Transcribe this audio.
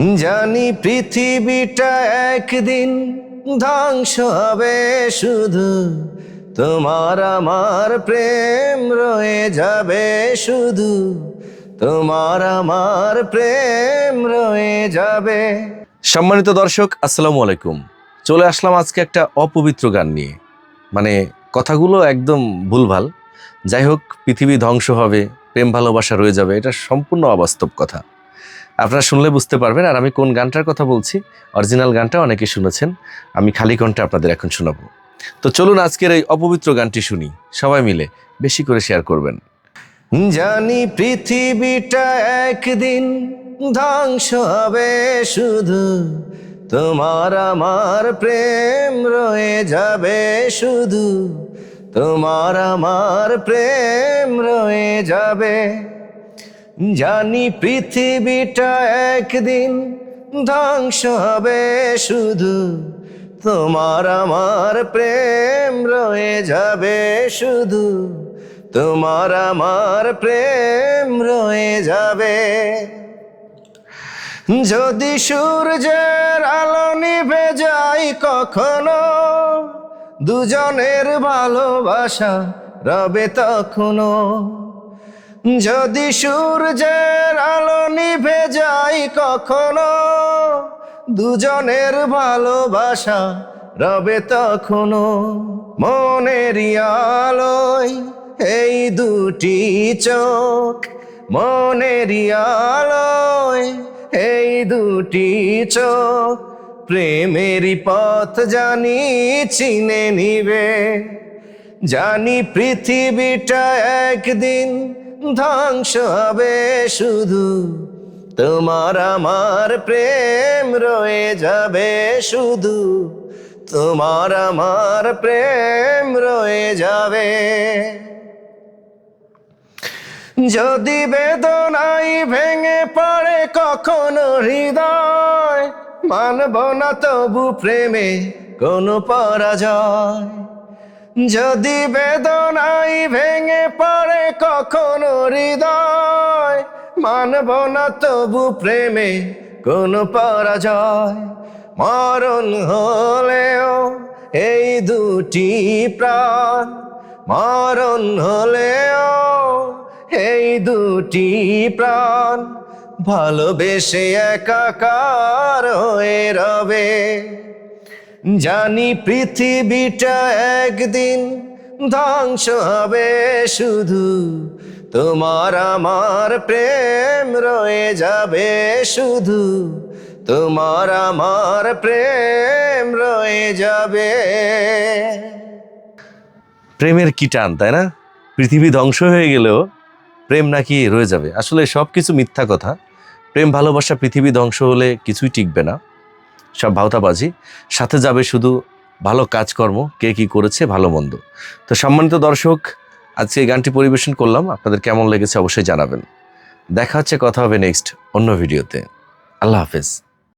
জানি পৃথিবীটা একদিন ধ্বংস হবে, শুধু তোমার আমার প্রেম রয়ে যাবে, শুধু তোমার আমার প্রেম রয়ে যাবে। সম্মানিত দর্শক, আসসালামু আলাইকুম। চলে আসলাম আজকে একটা অপবিত্র গান নিয়ে। মানে কথাগুলো একদম ভুলভাল। যাই হোক, পৃথিবী ধ্বংস হবে, প্রেম ভালোবাসা রয়ে যাবে, এটা সম্পূর্ণ অবাস্তব কথা। আপনারা শুনলে বুঝতে পারবেন। আর আমি কোন গানটার কথা বলছি, অরিজিনাল গানটা অনেকে শুনেছেন, আমি খালি কণ্ঠে আপনাদের এখন শোনাবো। তো চলুন আজকের এই অপবিত্র গানটি শুনি, সবাই মিলে বেশি করে শেয়ার করবেন। জানি পৃথিবীটা একদিন ধ্বংস হবে, শুধু তোমার আমার প্রেম রয়ে যাবে, শুধু তোমার আমার প্রেম রয়ে যাবে। জানি পৃথিবীটা একদিন ধ্বংস হবে, শুধু তোমার আমার প্রেম রয়ে যাবে, শুধু তোমার আমার প্রেম রয়ে যাবে। যদি সূর্যের আলো নিভে যায় কখনো, দুজনের ভালোবাসা রবে তখনো। যদি সূর্যের আলো নিভে যায় কখনো, দুজনের ভালোবাসা রবে তখনো। মনেরই আলোয় এই দুটি চোখ, মনেরই আলোয় এই দুটি চোখ, প্রেমেরই পথ জানি চিনে নিবে। জানি পৃথিবীটা একদিন ধ্বংস হবে, শুধু তোমার আমার প্রেম রয়ে যাবে, শুধু তোমার আমার প্রেম রয়ে যাবে। যদি বেদনায় ভেঙে পড়ে কখনো হৃদয়, মানব না তবু প্রেমে কোনো পরাজয়। যদি বেদনায় ভেঙে পড়ে কখনো হৃদয়, মানব না তবু প্রেমে কোনো পরাজয়। মরণ হলেও এই দুটি প্রাণ, মরণ হলেও এই দুটি প্রাণ ভালোবেসে একাকার হয়ে রবে। জানি পৃথিবীটা একদিন ধ্বংস হবে, শুধু তোমার আমার প্রেম রয়ে যাবে, শুধু তোমার আমার প্রেম রয়ে যাবে। প্রেমের কি টান, তাই না? পৃথিবী ধ্বংস হয়ে গেলেও প্রেম নাকি রয়ে যাবে। আসলে সব কিছু মিথ্যা কথা। প্রেম ভালোবাসা পৃথিবী ধ্বংস হলে কিছুই টিকবে না, সব ভাওতাবাজি। সাথে যাবে শুধু ভালো কাজকর্ম, কে কি করেছে, ভালো মন্দ। তো সম্মানিত দর্শক, আজকে এই গানটি পরিবেশন করলাম, আপনাদের কেমন লেগেছে অবশ্যই জানাবেন। দেখা হচ্ছে, কথা হবে নেক্সট অন্য ভিডিওতে। আল্লাহ হাফেজ।